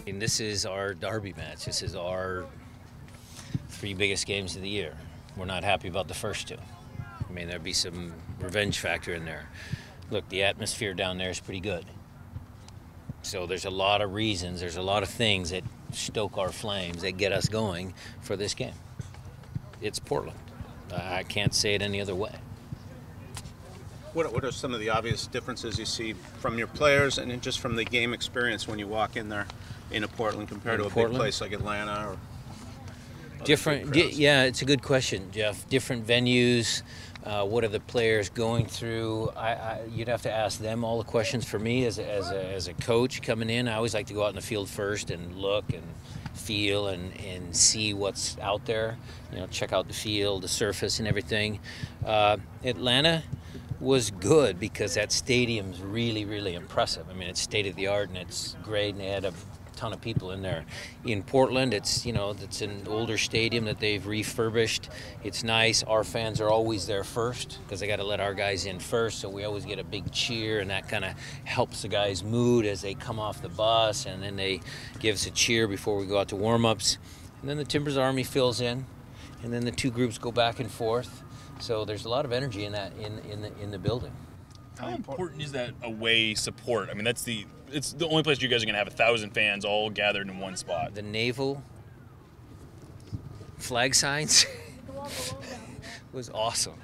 And this is our derby match. This is our 3 biggest games of the year. We're not happy about the first 2. I mean, there'd be some revenge factor in there. Look, the atmosphere down there is pretty good. So there's a lot of reasons, there's a lot of things that stoke our flames, that get us going for this game. It's Portland. I can't say it any other way. What are some of the obvious differences you see from your players and just from the game experience when you walk in there into Portland compared to a big place like Atlanta or different? Yeah, it's a good question, Jeff. Different venues. What are the players going through? You'd have to ask them all the questions. For me, as a coach coming in, I always like to go out in the field first and look and feel and see what's out there. You know, check out the field, the surface, and everything. Atlanta was good because that stadium's really, really impressive. I mean, it's state of the art and it's great, and they had a ton of people in there. In Portland, it's it's an older stadium that they've refurbished. It's nice. Our fans are always there first because they got to let our guys in first, so we always get a big cheer, and that kind of helps the guys' mood as they come off the bus, and then they give us a cheer before we go out to warm-ups. And then the Timbers Army fills in, and then the 2 groups go back and forth. So there's a lot of energy in that in the building. How important is that away support? I mean, it's the only place you guys are going to have 1,000 fans all gathered in one spot. The naval flag signs was awesome.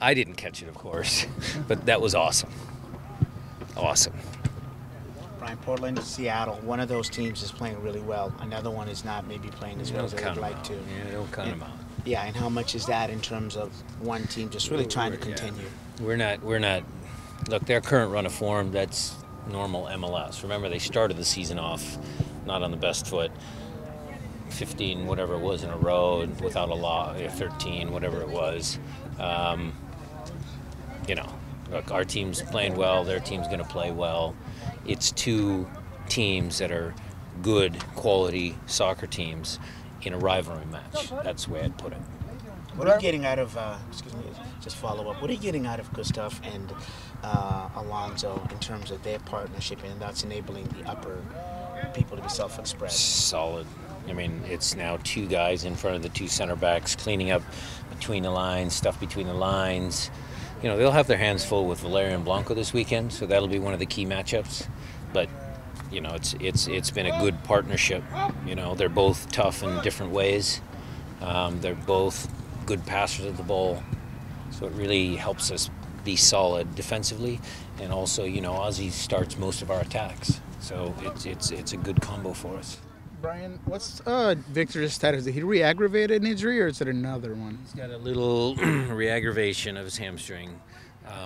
I didn't catch it, of course, but that was awesome. Awesome. Brian, Portland, Seattle, one of those teams is playing really well. Another one is not maybe playing as well as they'd like to. Yeah, don't count them out. Yeah, and how much is that in terms of one team just really trying to continue? Yeah. We're not. Look, their current run of form, that's normal MLS. Remember, they started the season off not on the best foot. 15, whatever it was in a row, without a loss, 13, whatever it was. Look, our team's playing well. Their team's going to play well. It's 2 teams that are good, quality soccer teams in a rivalry match. That's the way I'd put it. What are you getting out of, just follow up, what are you getting out of Gustav and Alonso in terms of their partnership, and that's enabling the upper people to be self-expressed? Solid. I mean, it's now 2 guys in front of the 2 center backs, cleaning up between the lines, stuff between the lines. You know, they'll have their hands full with Valeria and Blanco this weekend, so that'll be one of the key matchups. But it's been a good partnership. You know, they're both tough in different ways. They're both good passers of the ball, so it really helps us be solid defensively. And also, Ozzie starts most of our attacks, so it's a good combo for us. Brian, what's Victor's status? Did he re-aggravate an injury, or is it another one? He's got a little re-aggravation of his hamstring.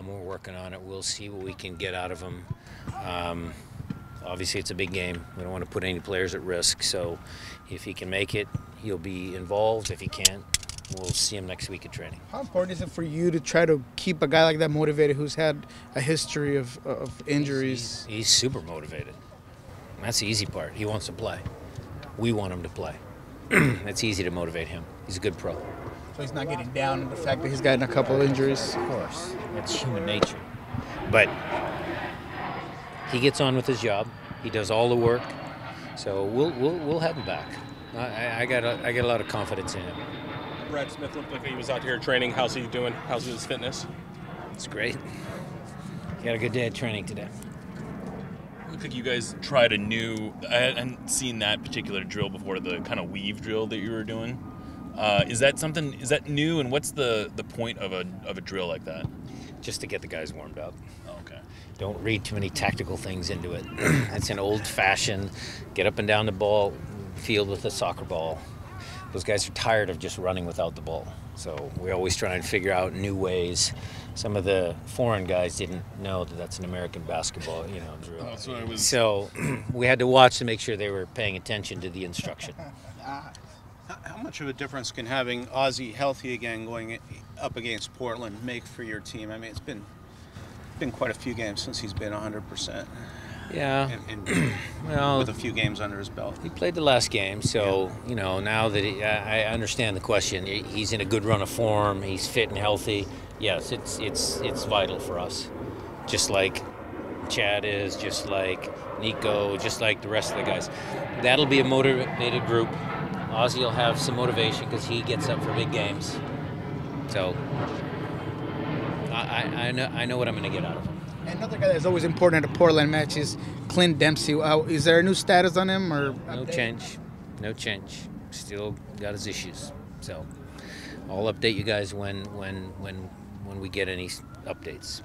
We're working on it. We'll see what we can get out of him. Obviously, it's a big game. We don't want to put any players at risk. So if he can make it, he'll be involved. If he can't, we'll see him next week at training. How important is it for you to try to keep a guy like that motivated who's had a history of injuries? He's super motivated. That's the easy part. He wants to play. We want him to play. It's easy to motivate him. He's a good pro. So he's not getting down on the fact that he's gotten a couple of injuries? Of course. That's human nature. But he gets on with his job. He does all the work. So we'll have him back. I got a lot of confidence in him. Brad Smith looked like he was out here training. How's he doing? How's his fitness? It's great. He had a good day at training today. Looked like you guys tried a new. I hadn't seen that particular drill before, the kind of weave drill that you were doing. Is that new, and what's the point of a drill like that? Just to get the guys warmed up. Oh, okay. Don't read too many tactical things into it. It's an old-fashioned get up and down the ball field with a soccer ball. Those guys are tired of just running without the ball. So we always try and figure out new ways. Some of the foreign guys didn't know that that's an American basketball, drill. Oh, so it was. So we had to watch to make sure they were paying attention to the instruction. How much of a difference can having Ozzie healthy again going up against Portland make for your team? I mean, it's been quite a few games since he's been 100%. Yeah. Well, with a few games under his belt. He played the last game, so now that I understand the question. He's in a good run of form. He's fit and healthy. Yes, it's vital for us. Just like Chad is, just like Nico, just like the rest of the guys. That'll be a motivated group. Ozzie will have some motivation because he gets up for big games. So I know what I'm going to get out of him. Another guy that's always important at a Portland match is Clint Dempsey. Is there a new status on him or No change. No change. Still got his issues. So I'll update you guys when we get any updates.